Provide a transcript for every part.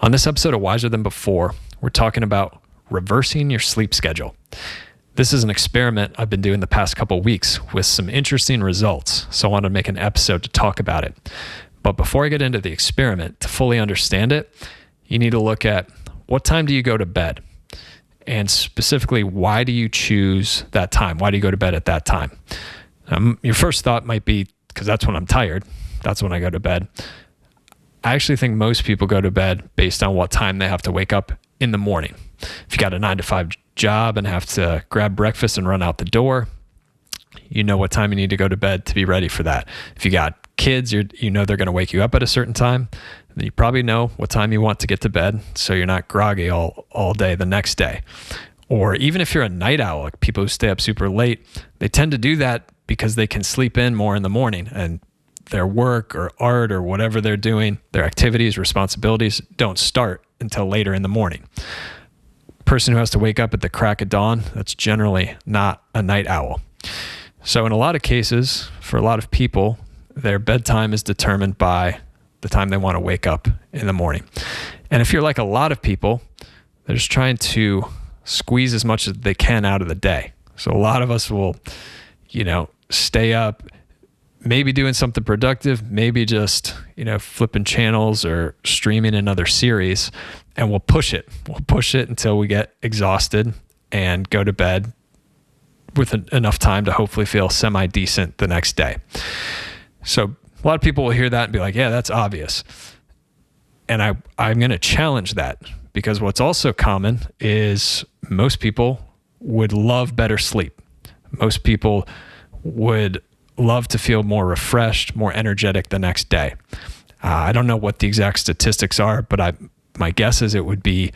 On this episode of Wiser Than Before, we're talking about reversing your sleep schedule. This is an experiment I've been doing the past couple of weeks with some interesting results, so I wanted to make an episode to talk about it. But before I get into the experiment, to fully understand it, you need to look at what time do you go to bed? And specifically, why do you choose that time? Why do you go to bed at that time? Your first thought might be, because that's when I'm tired. That's when I go to bed. I actually think most people go to bed based on what time they have to wake up in the morning. If you got a 9-to-5 job and have to grab breakfast and run out the door, you know what time you need to go to bed to be ready for that. If you got kids, you know they're going to wake you up at a certain time. Then you probably know what time you want to get to bed so you're not groggy all day the next day. Or even if you're a night owl, like people who stay up super late, they tend to do that because they can sleep in more in the morning, and their work or art or whatever they're doing, their activities, responsibilities don't start until later in the morning. Person who has to wake up at the crack of dawn, that's generally not a night owl. So in a lot of cases, for a lot of people, their bedtime is determined by the time they want to wake up in the morning. And if you're like a lot of people, they're just trying to squeeze as much as they can out of the day. So a lot of us will, stay up, maybe doing something productive, maybe just, flipping channels or streaming another series, and we'll push it. We'll push it until we get exhausted and go to bed with enough time to hopefully feel semi-decent the next day. So a lot of people will hear that and be like, yeah, that's obvious. And I'm going to challenge that, because what's also common is most people would love better sleep. Most people would love to feel more refreshed, more energetic the next day. I don't know what the exact statistics are, but my guess is it would be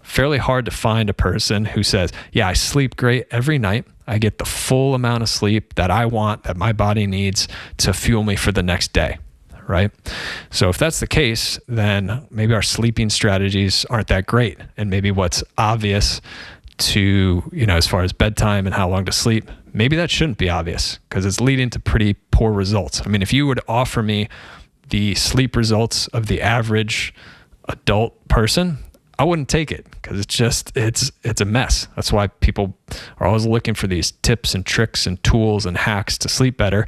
fairly hard to find a person who says, yeah, I sleep great every night. I get the full amount of sleep that I want, that my body needs to fuel me for the next day, right? So if that's the case, then maybe our sleeping strategies aren't that great. And maybe what's obvious to, as far as bedtime and how long to sleep, maybe that shouldn't be obvious, because it's leading to pretty poor results. I mean, if you would offer me the sleep results of the average adult person, I wouldn't take it, because it's a mess. That's why people are always looking for these tips and tricks and tools and hacks to sleep better.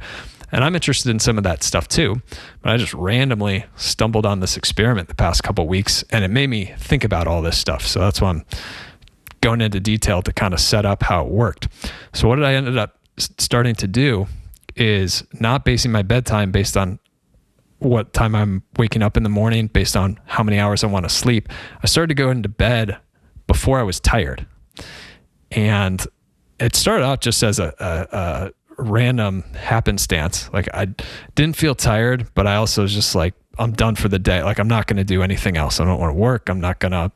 And I'm interested in some of that stuff too, but I just randomly stumbled on this experiment the past couple of weeks, and it made me think about all this stuff. So that's why I'm going into detail to kind of set up how it worked. So what did I ended up starting to do is not basing my bedtime based on what time I'm waking up in the morning, based on how many hours I want to sleep. I started to go into bed before I was tired. And it started out just as a random happenstance. Like, I didn't feel tired, but I also was just like, I'm done for the day. Like, I'm not going to do anything else. I don't want to work. I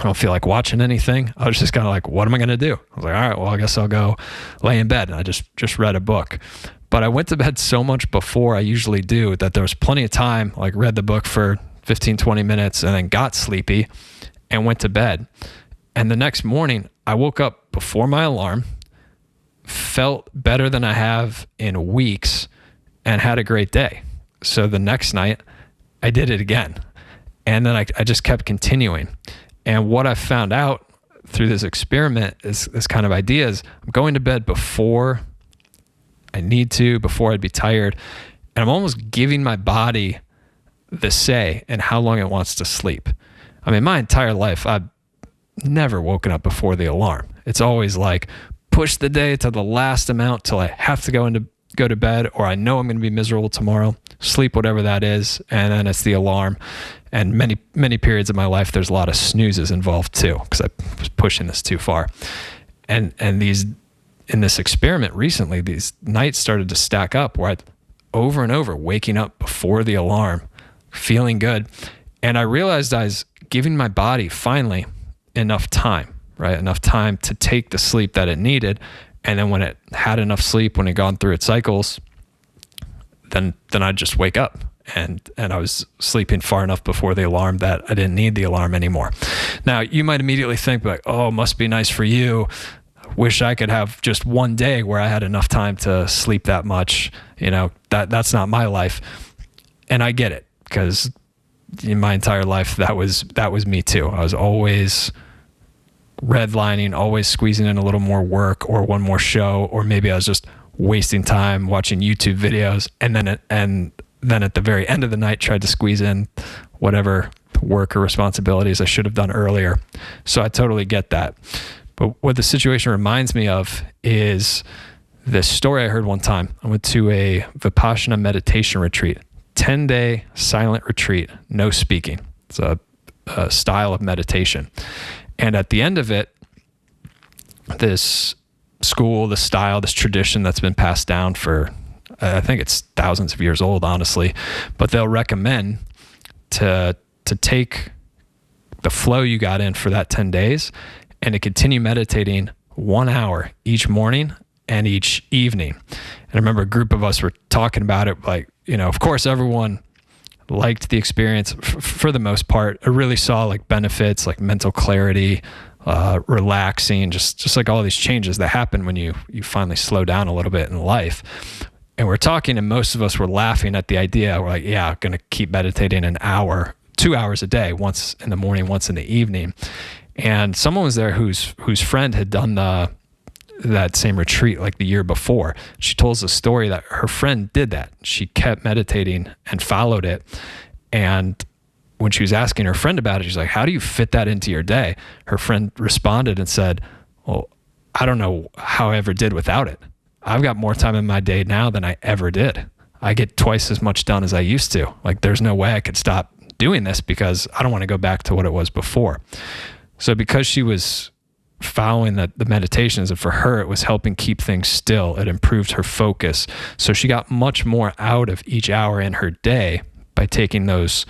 don't feel like watching anything. I was just kind of like, what am I going to do? I was like, all right, well, I guess I'll go lay in bed. And I just read a book. But I went to bed so much before I usually do that there was plenty of time, like read the book for 15, 20 minutes and then got sleepy and went to bed. And the next morning, I woke up before my alarm, felt better than I have in weeks, and had a great day. So the next night, I did it again. And then I just kept continuing. And what I found out through this experiment is this kind of idea is I'm going to bed before I need to, before I'd be tired. And I'm almost giving my body the say in how long it wants to sleep. I mean, my entire life, I've never woken up before the alarm. It's always like push the day to the last amount till I have to go to bed, or I know I'm going to be miserable tomorrow, sleep whatever that is, and then it's the alarm. And many periods of my life, there's a lot of snoozes involved too, because I was pushing this too far. And in this experiment recently, these nights started to stack up where I'd over and over waking up before the alarm, feeling good. And I realized I was giving my body finally enough time, right? Enough time to take the sleep that it needed. And then when it had enough sleep, when it gone through its cycles, then I'd just wake up. And I was sleeping far enough before the alarm that I didn't need the alarm anymore. Now, you might immediately think like, oh, must be nice for you. Wish I could have just one day where I had enough time to sleep that much. That's not my life. And I get it, because in my entire life, that was me too. I was always redlining, always squeezing in a little more work or one more show, or maybe I was just wasting time watching YouTube videos, and then at the very end of the night tried to squeeze in whatever work or responsibilities I should have done earlier. So I totally get that. But what the situation reminds me of is this story I heard one time. I went to a Vipassana meditation retreat, 10-day silent retreat, no speaking. It's a style of meditation. And at the end of it, this school, this style, this tradition that's been passed down for, I think it's thousands of years old, honestly, but they'll recommend to take the flow you got in for that 10 days and to continue meditating 1 hour each morning and each evening. And I remember a group of us were talking about it, like, of course, everyone liked the experience for the most part. I really saw like benefits, like mental clarity, relaxing, just like all these changes that happen when you finally slow down a little bit in life. And we're talking, and most of us were laughing at the idea. We're like, yeah, I'm going to keep meditating an hour, 2 hours a day, once in the morning, once in the evening. And someone was there whose friend had done that same retreat like the year before. She told us a story that her friend did that. She kept meditating and followed it. And when she was asking her friend about it, she's like, how do you fit that into your day? Her friend responded and said, well, I don't know how I ever did without it. I've got more time in my day now than I ever did. I get twice as much done as I used to. Like, there's no way I could stop doing this because I don't want to go back to what it was before. So because she was following the meditations, and for her, it was helping keep things still. It improved her focus. So she got much more out of each hour in her day by taking those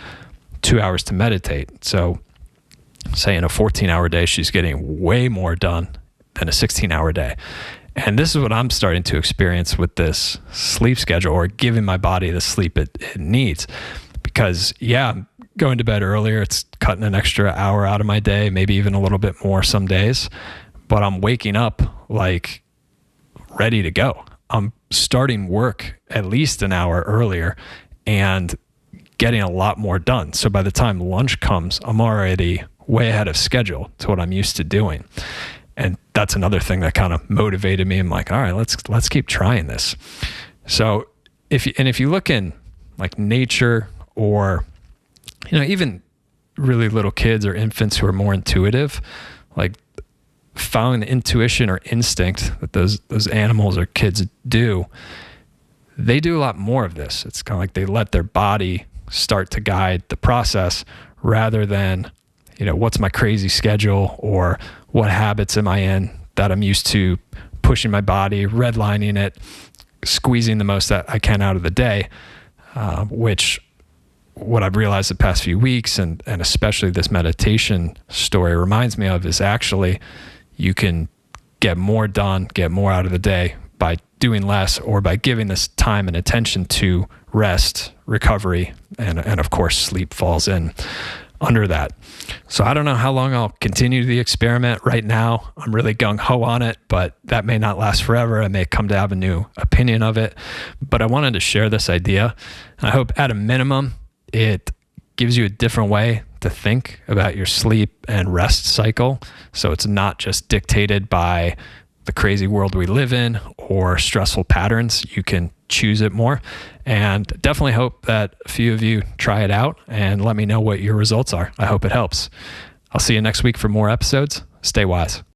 2 hours to meditate. So say in a 14-hour day, she's getting way more done than a 16-hour day. And this is what I'm starting to experience with this sleep schedule, or giving my body the sleep it needs. Because I'm going to bed earlier. It's cutting an extra hour out of my day, maybe even a little bit more some days. But I'm waking up like ready to go. I'm starting work at least an hour earlier and getting a lot more done. So by the time lunch comes, I'm already way ahead of schedule to what I'm used to doing. And that's another thing that kind of motivated me. I'm like, all right, let's keep trying this. So if you look in like nature, or even really little kids or infants who are more intuitive, like following the intuition or instinct that those animals or kids do, they do a lot more of this. It's kind of like they let their body start to guide the process rather than, what's my crazy schedule, or what habits am I in that I'm used to pushing my body, redlining it, squeezing the most that I can out of the day, which what I've realized the past few weeks, and especially this meditation story reminds me of, is actually you can get more done, get more out of the day by doing less, or by giving this time and attention to rest, recovery, and of course sleep falls in under that. So I don't know how long I'll continue the experiment. Right now, I'm really gung-ho on it, but that may not last forever. I may come to have a new opinion of it, but I wanted to share this idea. I hope at a minimum, it gives you a different way to think about your sleep and rest cycle. So it's not just dictated by the crazy world we live in or stressful patterns. You can choose it more. And definitely hope that a few of you try it out and let me know what your results are. I hope it helps. I'll see you next week for more episodes. Stay wise.